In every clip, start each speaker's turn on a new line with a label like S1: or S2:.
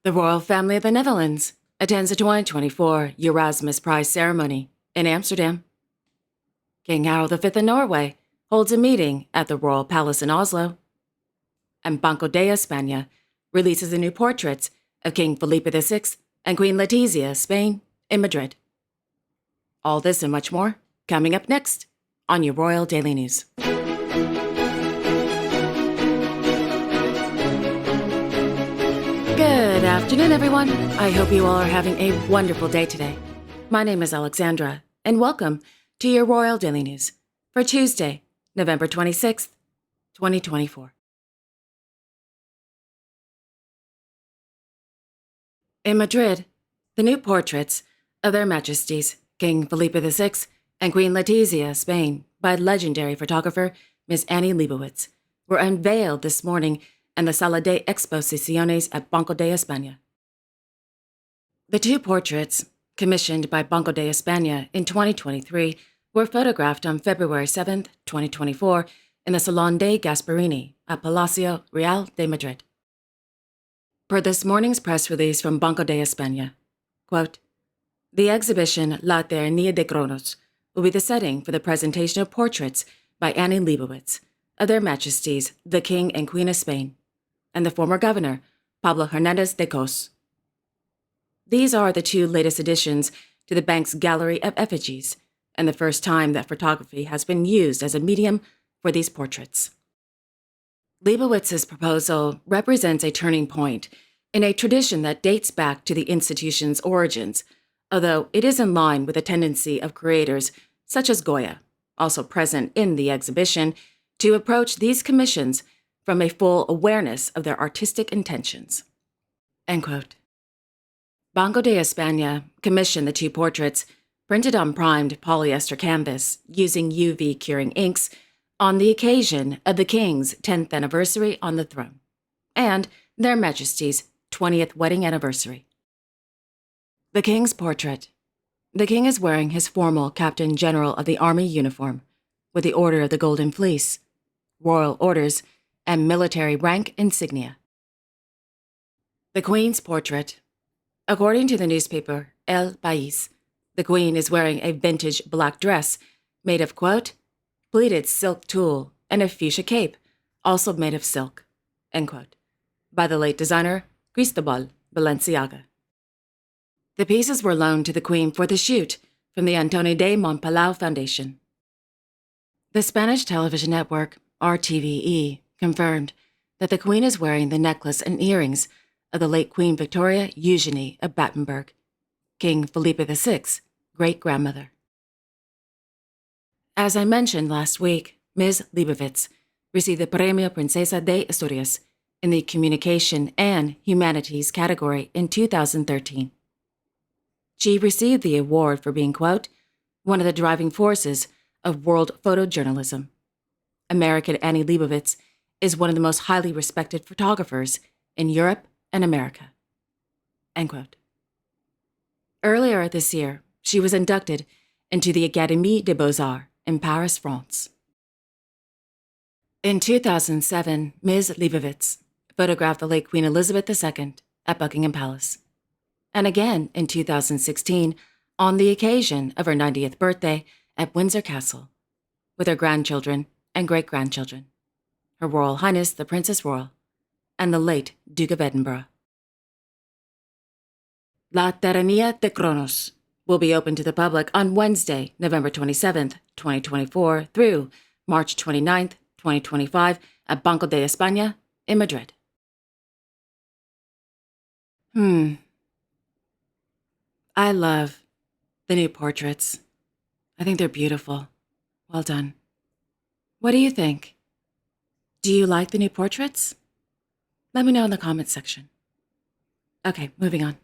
S1: The royal family of the Netherlands attends the 2024 Erasmus Prize ceremony in Amsterdam. King Harold V of Norway holds a meeting at the Royal Palace in Oslo. And Banco de España releases the new portraits of King Felipe VI and Queen Letizia of Spain in Madrid. All this and much more coming up next on your Royal Daily News. Good afternoon, everyone. I hope you all are having a wonderful day today. My name is Alexandra, and welcome to your Royal Daily News for Tuesday, November 26th, 2024. In Madrid, the new portraits of Their Majesties King Felipe VI and Queen Letizia of Spain by legendary photographer Ms. Annie Leibovitz were unveiled this morning in the Sala de Exposiciones at Banco de España. The two portraits, commissioned by Banco de España in 2023, were photographed on February 7, 2024, in the Salón de Gasparini at Palacio Real de Madrid. Per this morning's press release from Banco de España, quote, "The exhibition La Ternia de Cronos will be the setting for the presentation of portraits by Annie Leibovitz of Their Majesties the King and Queen of Spain and the former governor, Pablo Hernández de Cos. These are the two latest additions to the bank's gallery of effigies, and the first time that photography has been used as a medium for these portraits." Leibovitz's proposal represents a turning point in a tradition that dates back to the institution's origins, although it is in line with the tendency of creators such as Goya, also present in the exhibition, to approach these commissions from a full awareness of their artistic intentions. End quote. Banco de España commissioned the two portraits, printed on primed polyester canvas using UV-curing inks, on the occasion of the King's 10th anniversary on the throne, and Their Majesty's 20th wedding anniversary. The King's portrait. The King is wearing his formal Captain General of the Army uniform, with the Order of the Golden Fleece, royal orders, and military rank insignia. The Queen's portrait. According to the newspaper El País, the Queen is wearing a vintage black dress made of, quote, pleated silk tulle and a fuchsia cape, also made of silk, end quote, by the late designer Cristobal Balenciaga. The pieces were loaned to the Queen for the shoot from the Antonio de Montpalau Foundation. The Spanish television network, RTVE, confirmed that the Queen is wearing the necklace and earrings of the late Queen Victoria Eugenie of Battenberg, King Felipe VI's great-grandmother. As I mentioned last week, Ms. Leibovitz received the Premio Princesa de Asturias in the Communication and Humanities category in 2013. She received the award for being, quote, one of the driving forces of world photojournalism. American Annie Leibovitz is one of the most highly respected photographers in Europe and America, end quote. Earlier this year, she was inducted into the Académie des Beaux-Arts in Paris, France. In 2007, Ms. Leibovitz photographed the late Queen Elizabeth II at Buckingham Palace, and again in 2016 on the occasion of her 90th birthday at Windsor Castle, with her grandchildren and great-grandchildren, Her Royal Highness the Princess Royal, and the late Duke of Edinburgh. La Ternia de Cronos will be open to the public on Wednesday, November 27th, 2024 through March 29th, 2025 at Banco de España in Madrid. I love the new portraits. I think they're beautiful. Well done. What do you think? Do you like the new portraits? Let me know in the comments section. Okay, moving on.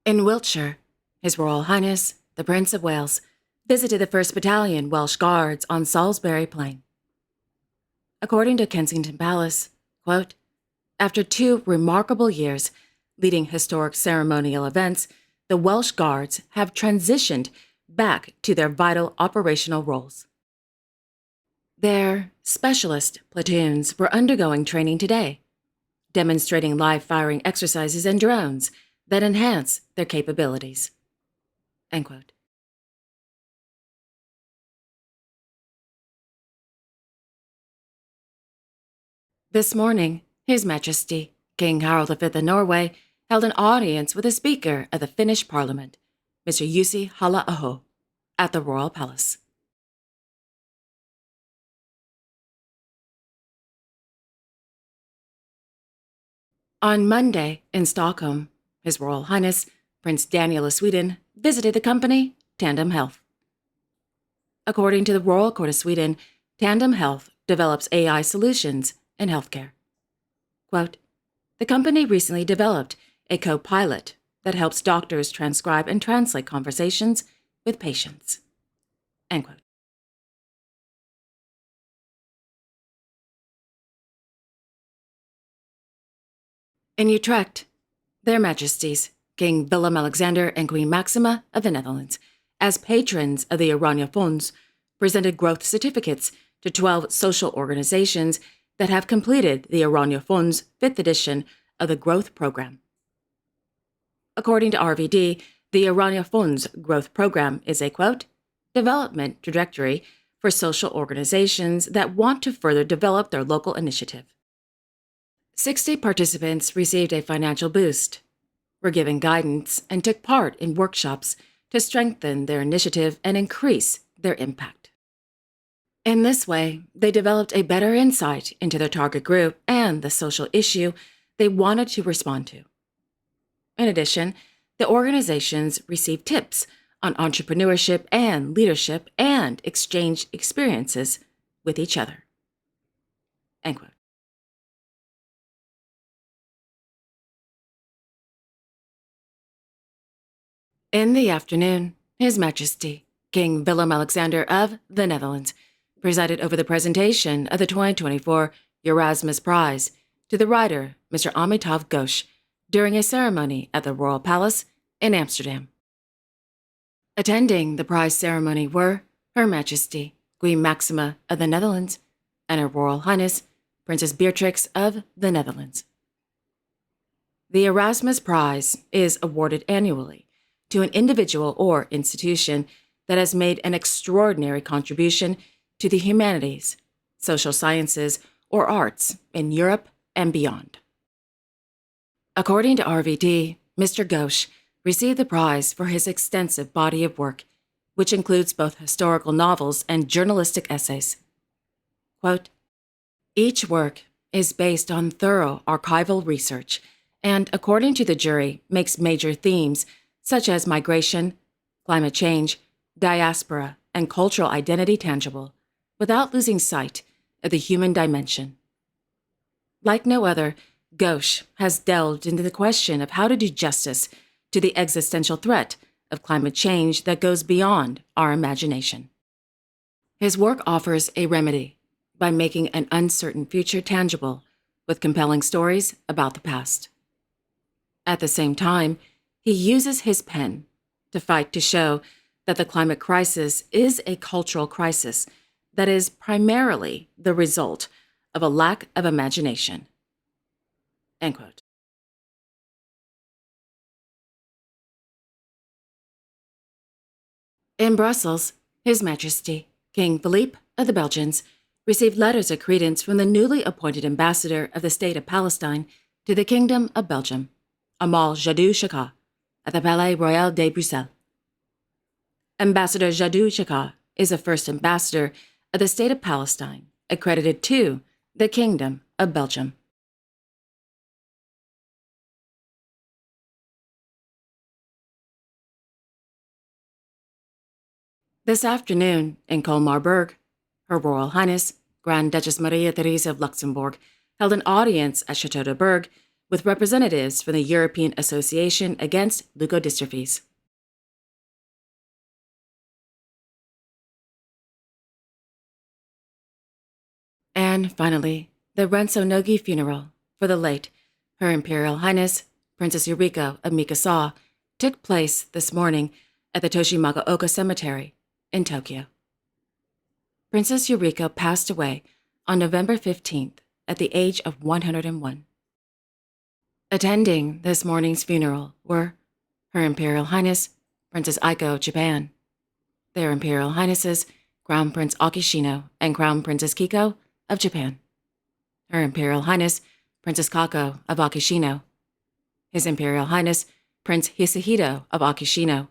S1: In Wiltshire, His Royal Highness, the Prince of Wales, visited the 1st Battalion Welsh Guards on Salisbury Plain. According to Kensington Palace, quote, after 2 remarkable years leading historic ceremonial events, the Welsh Guards have transitioned back to their vital operational roles. Their specialist platoons were undergoing training today, demonstrating live firing exercises and drones that enhance their capabilities. End quote. This morning, His Majesty, King Harald V of Norway, held an audience with the Speaker of the Finnish Parliament, Mr. Jussi Halla-aho, at the Royal Palace. On Monday, in Stockholm, His Royal Highness Prince Daniel of Sweden visited the company Tandem Health. According to the Royal Court of Sweden, Tandem Health develops AI solutions in healthcare. Quote, the company recently developed a co-pilot that helps doctors transcribe and translate conversations with patients. End quote. In Utrecht, Their Majesties, King Willem-Alexander and Queen Maxima of the Netherlands, as patrons of the Oranje Fonds, presented growth certificates to 12 social organizations that have completed the Oranje Fonds 5th edition of the Growth Program. According to RVD, the Oranje Fonds Growth Program is a, quote, development trajectory for social organizations that want to further develop their local initiative. 60 participants received a financial boost, were given guidance, and took part in workshops to strengthen their initiative and increase their impact. In this way, they developed a better insight into their target group and the social issue they wanted to respond to. In addition, the organizations received tips on entrepreneurship and leadership and exchanged experiences with each other. End quote. In the afternoon, His Majesty, King Willem-Alexander of the Netherlands, presided over the presentation of the 2024 Erasmus Prize to the writer Mr. Amitav Ghosh during a ceremony at the Royal Palace in Amsterdam. Attending the prize ceremony were Her Majesty, Queen Maxima of the Netherlands, and Her Royal Highness, Princess Beatrix of the Netherlands. The Erasmus Prize is awarded annually to an individual or institution that has made an extraordinary contribution to the humanities, social sciences, or arts in Europe and beyond. According to RVD, Mr. Ghosh received the prize for his extensive body of work, which includes both historical novels and journalistic essays. Quote, each work is based on thorough archival research and, according to the jury, makes major themes such as migration, climate change, diaspora, and cultural identity tangible, without losing sight of the human dimension. Like no other, Ghosh has delved into the question of how to do justice to the existential threat of climate change that goes beyond our imagination. His work offers a remedy by making an uncertain future tangible with compelling stories about the past. At the same time, he uses his pen to fight to show that the climate crisis is a cultural crisis that is primarily the result of a lack of imagination. End quote. In Brussels, His Majesty, King Felipe of the Belgians, received letters of credence from the newly appointed ambassador of the State of Palestine to the Kingdom of Belgium, Amal Jadou Chaka, at the Palais Royal de Bruxelles. Ambassador Jadou Chaka is the first ambassador of the State of Palestine accredited to the Kingdom of Belgium. This afternoon, in Colmar-Berg, Her Royal Highness, Grand Duchess Maria Theresa of Luxembourg, held an audience at Chateau de Berg with representatives from the European Association Against Leukodystrophies. And finally, the Rensonogi funeral for the late Her Imperial Highness Princess Yuriko of Mikasa took place this morning at the Toshimagaoka Cemetery in Tokyo. Princess Eureka passed away on November 15th at the age of 101. Attending this morning's funeral were Her Imperial Highness Princess Aiko of Japan, Their Imperial Highnesses Crown Prince Akishino and Crown Princess Kiko of Japan, Her Imperial Highness Princess Kako of Akishino, His Imperial Highness Prince Hisahito of Akishino,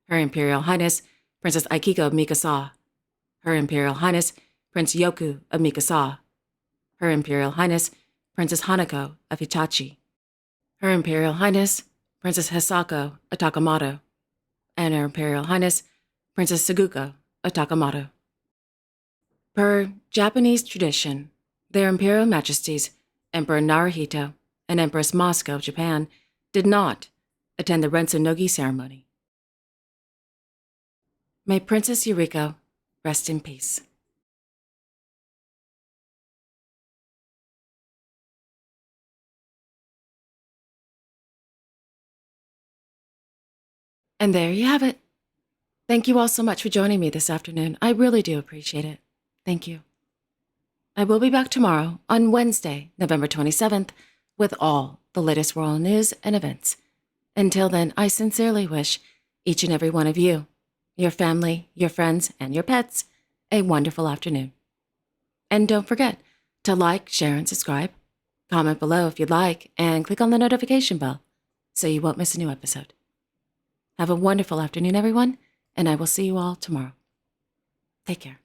S1: Her Imperial Highness Princess Aikiko of Mikasa, Her Imperial Highness Prince Yoku of Mikasa, Her Imperial Highness Princess Hanako of Hitachi, Her Imperial Highness Princess Hisako of Takamoto, and Her Imperial Highness Princess Saguko of Takamoto. Per Japanese tradition, Their Imperial Majesties Emperor Naruhito and Empress Moscow of Japan did not attend the Rensu-no-gi ceremony. May Princess Eureka rest in peace. And there you have it. Thank you all so much for joining me this afternoon. I really do appreciate it. Thank you. I will be back tomorrow on Wednesday, November 27th, with all the latest royal news and events. Until then, I sincerely wish each and every one of you, your family, your friends, and your pets, a wonderful afternoon. And don't forget to like, share, and subscribe. Comment below if you'd like, and click on the notification bell so you won't miss a new episode. Have a wonderful afternoon, everyone, and I will see you all tomorrow. Take care.